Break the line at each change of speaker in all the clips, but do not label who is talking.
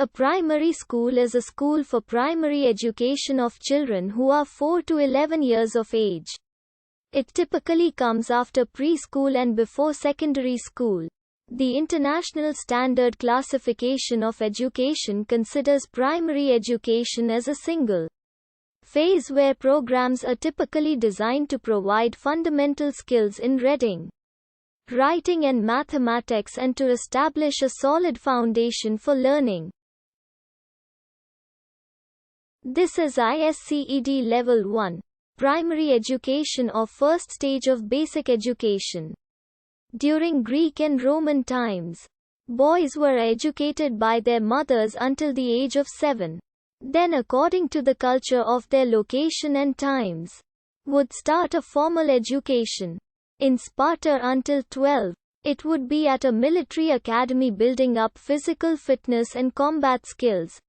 A primary school is a school for primary education of children who are 4 to 11 years of age. It typically comes after preschool and before secondary school. The International Standard Classification of Education considers primary education as a single phase where programs are typically designed to provide fundamental skills in reading, writing and mathematics and to establish a solid foundation for learning. This is ISCED Level 1, primary education or first stage of basic education. During Greek and Roman times, boys were educated by their mothers until the age of 7. Then, according to the culture of their location and times, would start a formal education. In Sparta until 12, it would be at a military academy building up physical fitness and combat skills,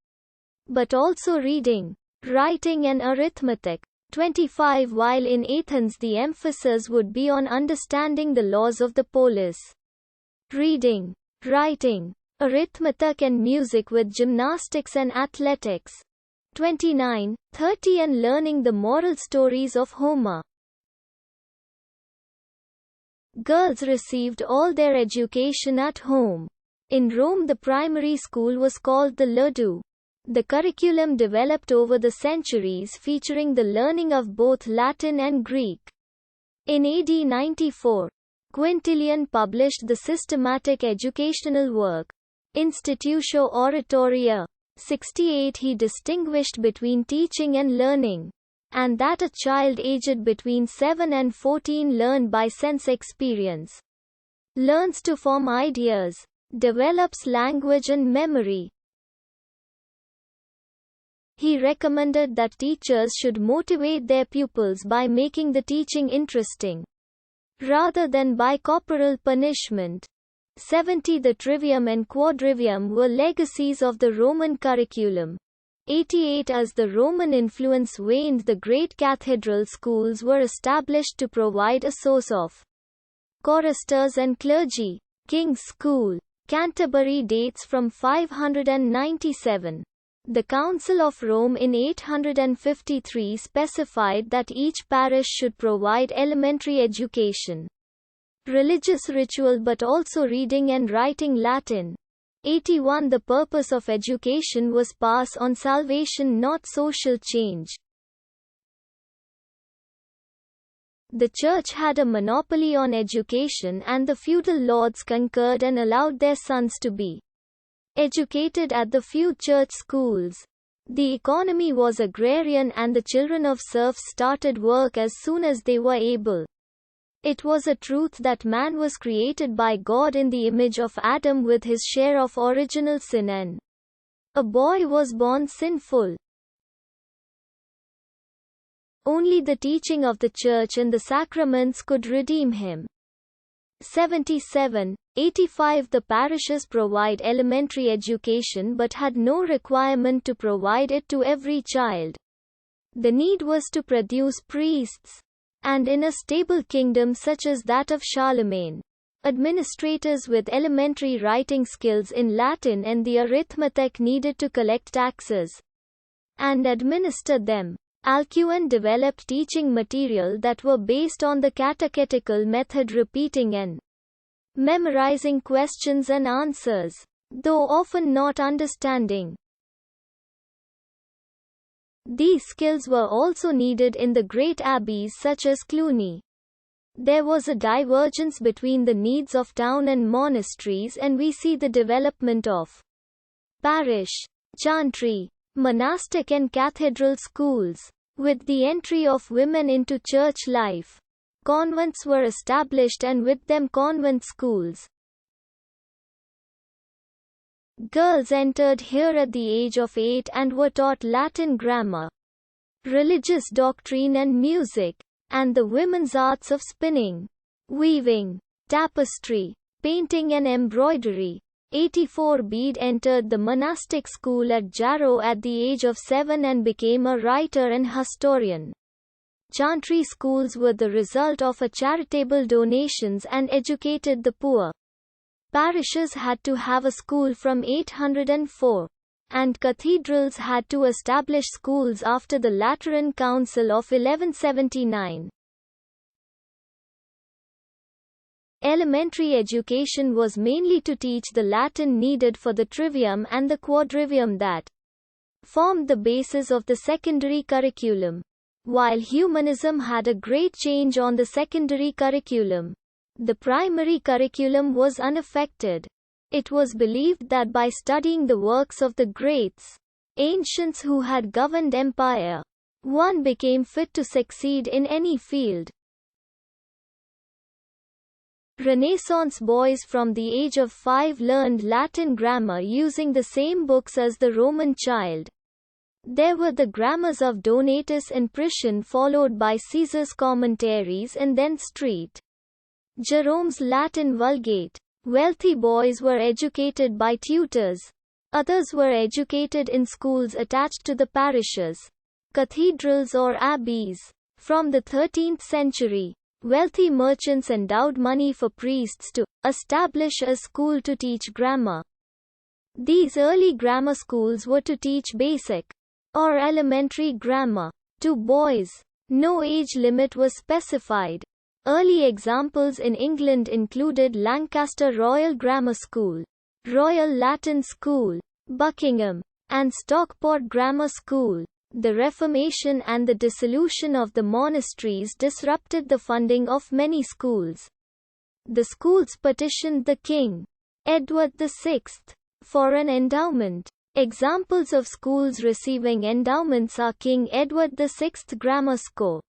but also reading, writing and arithmetic. 25 While in Athens the emphasis would be on understanding the laws of the polis, reading, writing, arithmetic and music with gymnastics and athletics. 29, 30 and learning the moral stories of Homer. Girls received all their education at home. In Rome the primary school was called the Lerdu. The curriculum developed over the centuries featuring the learning of both Latin and Greek. In AD 94, Quintilian published the systematic educational work, Institutio Oratoria. 68 He distinguished between teaching and learning, and that a child aged between 7 and 14 learned by sense experience, learns to form ideas, develops language and memory. He recommended that teachers should motivate their pupils by making the teaching interesting, rather than by corporal punishment. 70 The trivium and quadrivium were legacies of the Roman curriculum. 88 As the Roman influence waned, the great cathedral schools were established to provide a source of choristers and clergy. King's School, Canterbury dates from 597. The Council of Rome in 853 specified that each parish should provide elementary education, religious ritual but also reading and writing Latin. 81 The purpose of education was pass on salvation, not social change. The church had a monopoly on education and the feudal lords concurred and allowed their sons to be educated at the few church schools. The economy was agrarian and the children of serfs started work as soon as they were able. It was a truth that man was created by God in the image of Adam with his share of original sin, and a boy was born sinful. Only the teaching of the church and the sacraments could redeem him. 77, 85 The parishes provide elementary education but had no requirement to provide it to every child. The need was to produce priests, and in a stable kingdom such as that of Charlemagne, administrators with elementary writing skills in Latin and the arithmetic needed to collect taxes and administer them. Alcuin developed teaching material that were based on the catechetical method, repeating and memorizing questions and answers, though often not understanding. These skills were also needed in the great abbeys such as Cluny. There was a divergence between the needs of town and monasteries, and we see the development of parish, chantry, monastic and cathedral schools. With the entry of women into church life, convents were established and with them convent schools. Girls entered here at the age of 8 and were taught Latin grammar, religious doctrine and music, and the women's arts of spinning, weaving, tapestry, painting and embroidery. 84 Bede entered the monastic school at Jarrow at the age of 7 and became a writer and historian. Chantry schools were the result of a charitable donations and educated the poor. Parishes had to have a school from 804. and cathedrals had to establish schools after the Lateran Council of 1179. Elementary education was mainly to teach the Latin needed for the trivium and the quadrivium that formed the basis of the secondary curriculum. While humanism had a great change on the secondary curriculum, the primary curriculum was unaffected. It was believed that by studying the works of the greats, ancients who had governed empire, one became fit to succeed in any field. Renaissance boys from the age of 5 learned Latin grammar using the same books as the Roman child. There were the grammars of Donatus and Priscian, followed by Caesar's commentaries and then St. Jerome's Latin Vulgate. Wealthy boys were educated by tutors. Others were educated in schools attached to the parishes, cathedrals or abbeys. From the 13th century, wealthy merchants endowed money for priests to establish a school to teach grammar. These early grammar schools were to teach basic or elementary grammar to boys. No age limit was specified. Early examples in England included Lancaster Royal Grammar School, Royal Latin School, Buckingham, and Stockport Grammar School. The Reformation and the dissolution of the monasteries disrupted the funding of many schools. The schools petitioned the King, Edward VI, for an endowment. Examples of schools receiving endowments are King Edward VI Grammar School,